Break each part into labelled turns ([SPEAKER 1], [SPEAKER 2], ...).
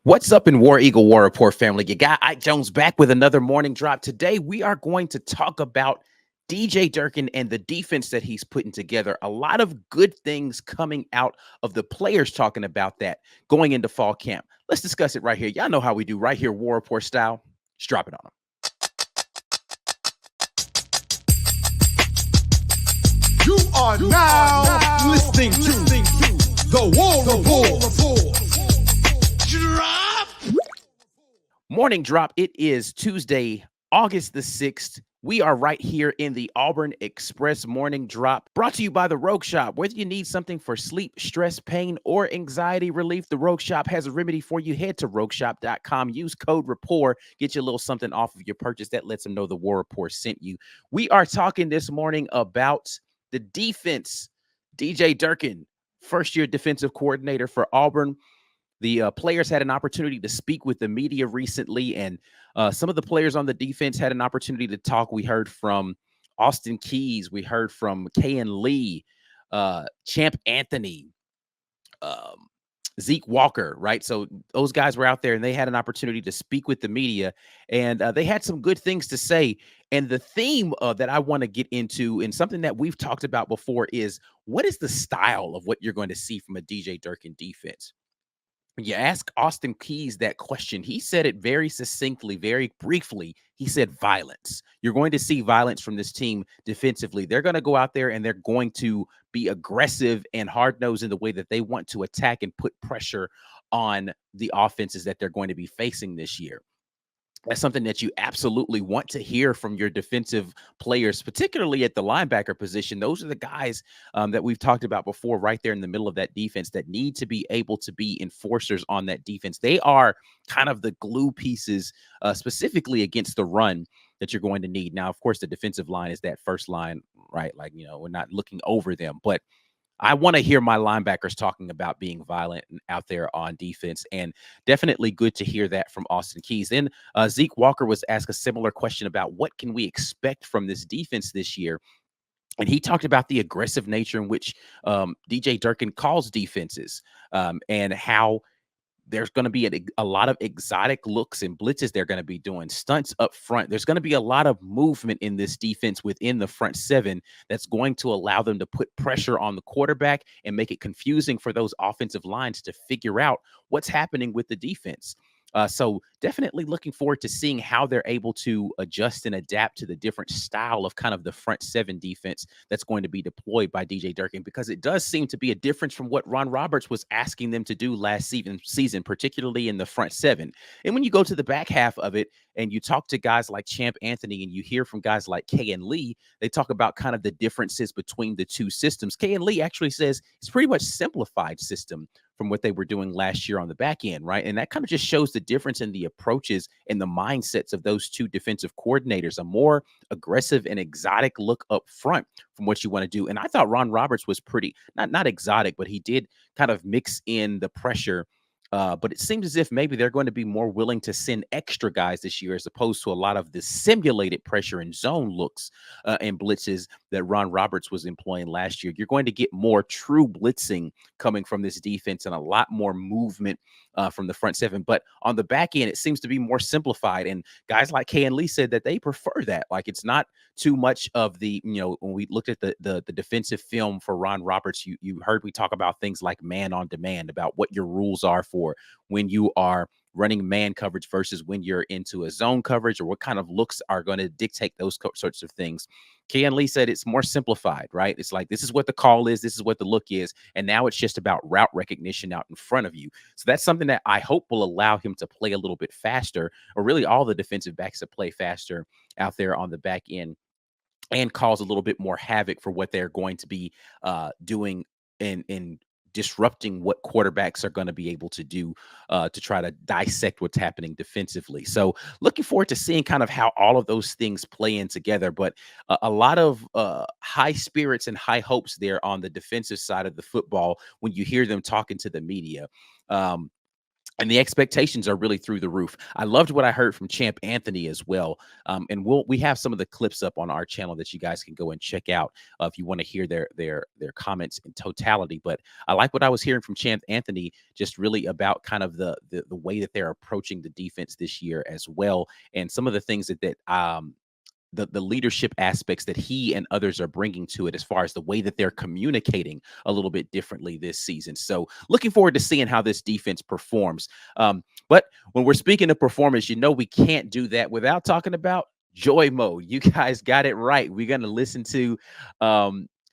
[SPEAKER 1] What's up in War Eagle War Rapport family? You got Ike Jones back with another morning drop. Today, we are going to talk about DJ Durkin and the defense that he's putting together. A lot of good things coming out of the players talking about that going into fall camp. Let's discuss it right here. Y'all know how we do right here, War Rapport style. Just drop it on them.
[SPEAKER 2] You are now listening to the War Report. Drop.
[SPEAKER 1] Morning drop. It is Tuesday, August the 6th. We are right here in the Auburn Express Morning Drop, brought to you by the Rogue Shop. Whether you need something for sleep, stress, pain, or anxiety relief, the Rogue Shop has a remedy for you. Head to rogueshop.com. Use code Rapport. Get you a little something off of your purchase. That lets them know the War Report sent you. We are talking this morning about the defense. DJ Durkin, first-year defensive coordinator for Auburn. The players had an opportunity to speak with the media recently, and some of the players on the defense had an opportunity to talk. We heard from Austin Keys. We heard from Kayan Lee, Champ Anthony, um, Zeke Walker, right? So those guys were out there, and they had an opportunity to speak with the media, and they had some good things to say. And the theme that I want to get into, and something that we've talked about before, is what is the style of what you're going to see from a DJ Durkin defense? When you ask Austin Keys that question, he said it very succinctly, very briefly. He said violence. You're going to see violence from this team defensively. They're going to go out there and they're going to be aggressive and hard-nosed in the way that they want to attack and put pressure on the offenses that they're going to be facing this year. That's something that you absolutely want to hear from your defensive players, particularly at the linebacker position. Those are the guys that we've talked about before, right there in the middle of that defense, that need to be able to be enforcers on that defense. They are kind of the glue pieces, specifically against the run, that you're going to need. Now, of course, the defensive line is that first line, right? Like, we're not looking over them, but I want to hear my linebackers talking about being violent and out there on defense, and definitely good to hear that from Austin Keys. Then Zeke Walker was asked a similar question about what can we expect from this defense this year. And he talked about the aggressive nature in which DJ Durkin calls defenses, and how there's going to be a lot of exotic looks and blitzes. They're going to be doing stunts up front. There's going to be a lot of movement in this defense within the front seven that's going to allow them to put pressure on the quarterback and make it confusing for those offensive lines to figure out what's happening with the defense. So definitely looking forward to seeing how they're able to adjust and adapt to the different style of kind of the front seven defense that's going to be deployed by DJ Durkin, because it does seem to be a difference from what Ron Roberts was asking them to do last season, particularly in the front seven. And when you go to the back half of it and you talk to guys like Champ Anthony and you hear from guys like Kayan Lee, they talk about kind of the differences between the two systems. Kayan Lee actually says it's pretty much simplified system from what they were doing last year on the back end, right? And that kind of just shows the difference in the approaches and the mindsets of those two defensive coordinators, a more aggressive and exotic look up front from what you want to do. And I thought Ron Roberts was pretty, not exotic, but he did kind of mix in the pressure. But it seems as if maybe they're going to be more willing to send extra guys this year, as opposed to a lot of the simulated pressure and zone looks and blitzes that Ron Roberts was employing last year. You're going to get more true blitzing coming from this defense and a lot more movement from the front seven. But on the back end, it seems to be more simplified. And guys like Kayan Lee said that they prefer that. Like, it's not too much of the, when we looked at the defensive film for Ron Roberts, you heard we talk about things like man on demand, about what your rules are for when you are running man coverage versus when you're into a zone coverage, or what kind of looks are going to dictate those sorts of things. Kayan Lee said it's more simplified, right? It's like, this is what the call is, this is what the look is, and now it's just about route recognition out in front of you. So that's something that I hope will allow him to play a little bit faster, or really all the defensive backs to play faster out there on the back end, and cause a little bit more havoc for what they're going to be doing in disrupting what quarterbacks are going to be able to do to try to dissect what's happening defensively. So looking forward to seeing kind of how all of those things play in together. But a lot of high spirits and high hopes there on the defensive side of the football when you hear them talking to the media. and the expectations are really through the roof. I loved what I heard from Champ Anthony as well, and we have some of the clips up on our channel that you guys can go and check out if you want to hear their comments in totality. But I like what I was hearing from Champ Anthony, just really about kind of the way that they're approaching the defense this year as well, and some of the things that the leadership aspects that he and others are bringing to it, as far as the way that they're communicating a little bit differently this season. So looking forward to seeing how this defense performs. But when we're speaking of performance, we can't do that without talking about Joy Mode. You guys got it right. We're going to listen to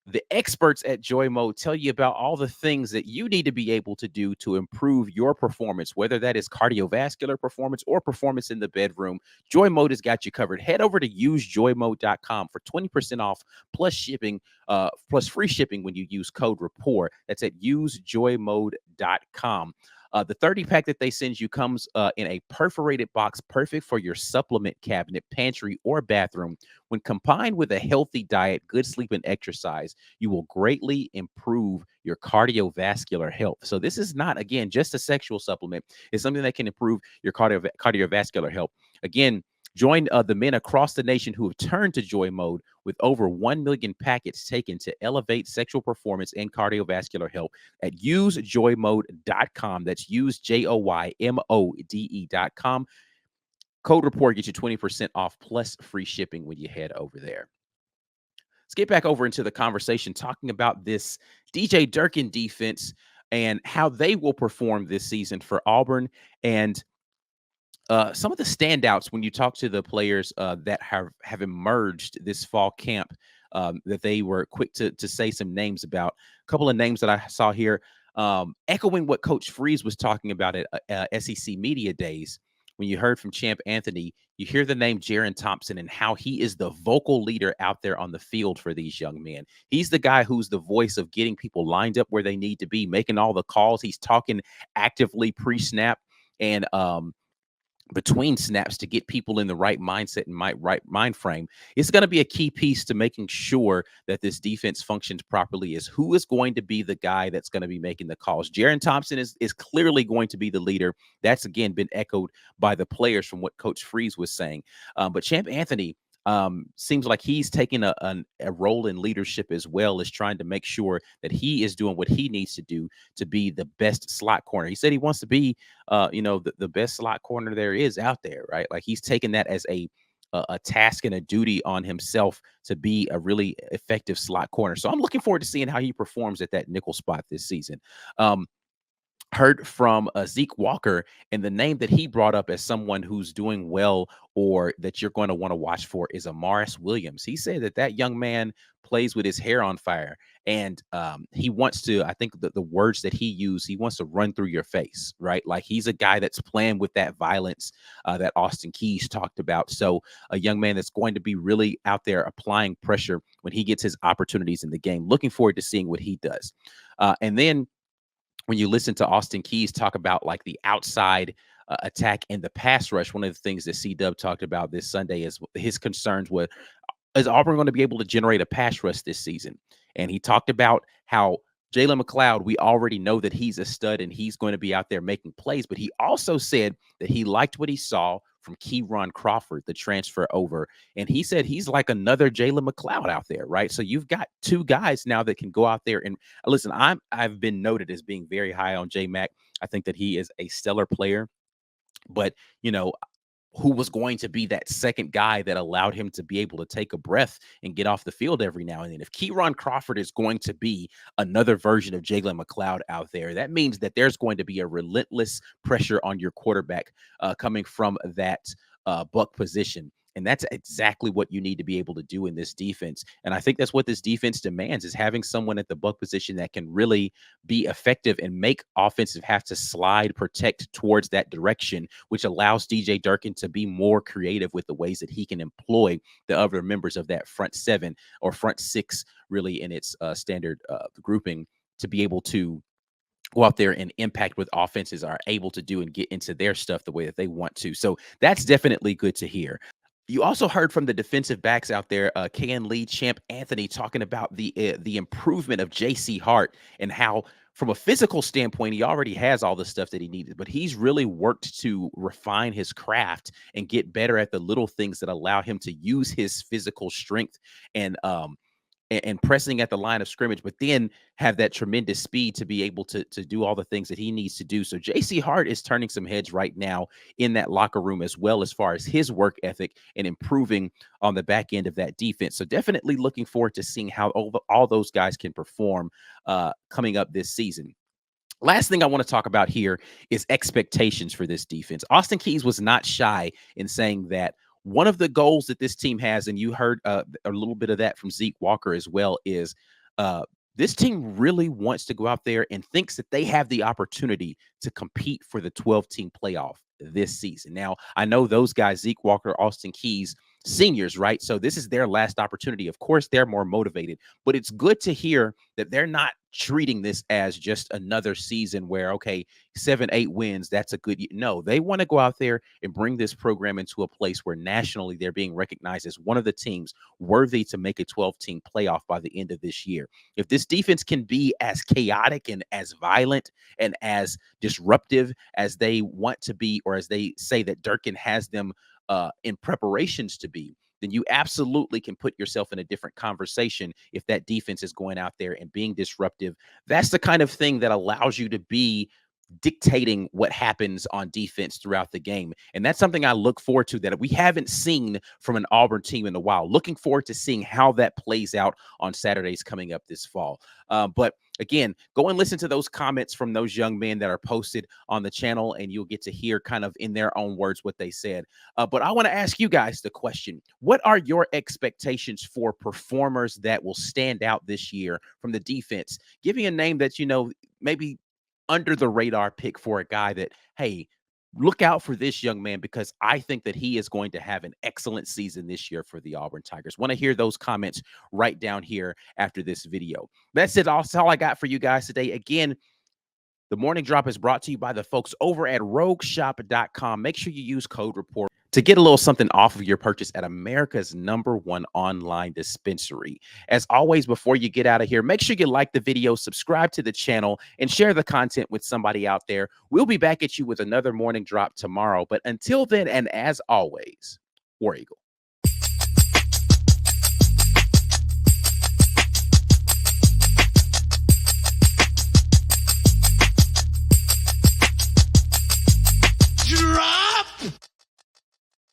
[SPEAKER 1] the experts at Joy Mode tell you about all the things that you need to be able to do to improve your performance, whether that is cardiovascular performance or performance in the bedroom. Joy Mode has got you covered. Head over to usejoymode.com for 20% off plus shipping, plus free shipping when you use code Rapport. That's at usejoymode.com. The 30 pack that they send you comes in a perforated box, perfect for your supplement cabinet, pantry, or bathroom. When combined with a healthy diet, good sleep, and exercise, you will greatly improve your cardiovascular health. So this is not, again, just a sexual supplement. It's something that can improve your cardiovascular health. Again, join the men across the nation who have turned to Joy Mode with over 1 million packets taken to elevate sexual performance and cardiovascular health at usejoymode.com. That's usejoymode.com. Code Rapport gets you 20% off plus free shipping when you head over there. Let's get back over into the conversation talking about this DJ Durkin defense and how they will perform this season for Auburn, and some of the standouts when you talk to the players that have emerged this fall camp, that they were quick to say some names about. A couple of names that I saw here, echoing what Coach Freeze was talking about at SEC Media Days. When you heard from Champ Anthony, you hear the name Jaron Thompson and how he is the vocal leader out there on the field for these young men. He's the guy who's the voice of getting people lined up where they need to be, making all the calls. He's talking actively pre-snap and between snaps to get people in the right mindset and right mind frame. It's going to be a key piece to making sure that this defense functions properly, is who is going to be the guy that's going to be making the calls. Jaron Thompson is clearly going to be the leader. That's, again, been echoed by the players from what Coach Freeze was saying. But Champ Anthony seems like he's taking a role in leadership, as well as trying to make sure that he is doing what he needs to do to be the best slot corner. He said he wants to be, the best slot corner there is out there, right? Like, he's taken that as a task and a duty on himself to be a really effective slot corner. So I'm looking forward to seeing how he performs at that nickel spot this season. Heard from Zeke Walker, and the name that he brought up as someone who's doing well or that you're going to want to watch for is Amaris Williams. He said that young man plays with his hair on fire, and he wants to, I think the words that he used, he wants to run through your face, right? Like, he's a guy that's playing with that violence that Austin Keys talked about. So a young man that's going to be really out there applying pressure when he gets his opportunities in the game. Looking forward to seeing what he does. And then when you listen to Austin Keys talk about like the outside attack and the pass rush, one of the things that C-Dub talked about this Sunday is his concerns with, is Auburn going to be able to generate a pass rush this season? And he talked about how Jalen McLeod, we already know that he's a stud and he's going to be out there making plays, but he also said that he liked what he saw from Keyron Crawford, the transfer over. And he said he's like another Jalen McLeod out there, right? So you've got two guys now that can go out there and listen. I've been noted as being very high on J Mac. I think that he is a stellar player, but who was going to be that second guy that allowed him to be able to take a breath and get off the field every now and then? If Keyron Crawford is going to be another version of Jalen McLeod out there, that means that there's going to be a relentless pressure on your quarterback coming from that buck position. And that's exactly what you need to be able to do in this defense. And I think that's what this defense demands, is having someone at the buck position that can really be effective and make offensive have to slide, protect towards that direction, which allows DJ Durkin to be more creative with the ways that he can employ the other members of that front seven or front six, really in its standard grouping, to be able to go out there and impact what offenses are able to do and get into their stuff the way that they want to. So that's definitely good to hear. You also heard from the defensive backs out there, Ken Lee, Champ Anthony, talking about the improvement of J.C. Hart and how from a physical standpoint, he already has all the stuff that he needed, but he's really worked to refine his craft and get better at the little things that allow him to use his physical strength and and pressing at the line of scrimmage, but then have that tremendous speed to be able to do all the things that he needs to do. So JC Hart is turning some heads right now in that locker room as well, as far as his work ethic and improving on the back end of that defense. So definitely looking forward to seeing how all those guys can perform coming up this season. Last thing I want to talk about here is expectations for this defense. Austin Keys was not shy in saying that one of the goals that this team has, and you heard a little bit of that from Zeke Walker as well, is uh, this team really wants to go out there and thinks that they have the opportunity to compete for the 12-team playoff this season. Now, I know those guys, Zeke Walker, Austin Keys, seniors, right? So this is their last opportunity. Of course, they're more motivated, but it's good to hear that they're not treating this as just another season where, okay, 7, 8 wins, that's a good. No, they want to go out there and bring this program into a place where nationally they're being recognized as one of the teams worthy to make a 12-team playoff by the end of this year. If this defense can be as chaotic and as violent and as disruptive as they want to be, or as they say that Durkin has them in preparations to be, then you absolutely can put yourself in a different conversation if that defense is going out there and being disruptive. That's the kind of thing that allows you to be dictating what happens on defense throughout the game. And that's something I look forward to that we haven't seen from an Auburn team in a while. Looking forward to seeing how that plays out on Saturdays coming up this fall. But again, go and listen to those comments from those young men that are posted on the channel, and you'll get to hear kind of in their own words what they said. But I want to ask you guys the question: what are your expectations for performers that will stand out this year from the defense? Give me a name that maybe under the radar pick for a guy that, hey, look out for this young man, because I think that he is going to have an excellent season this year for the Auburn Tigers. Want to hear those comments right down here after this video. That's it. That's all I got for you guys today. Again, the morning drop is brought to you by the folks over at rogueshop.com. Make sure you use code RAPPORT to get a little something off of your purchase at America's #1 online dispensary. As always, before you get out of here, make sure you like the video, subscribe to the channel, and share the content with somebody out there. We'll be back at you with another morning drop tomorrow. But until then, and as always, War Eagle.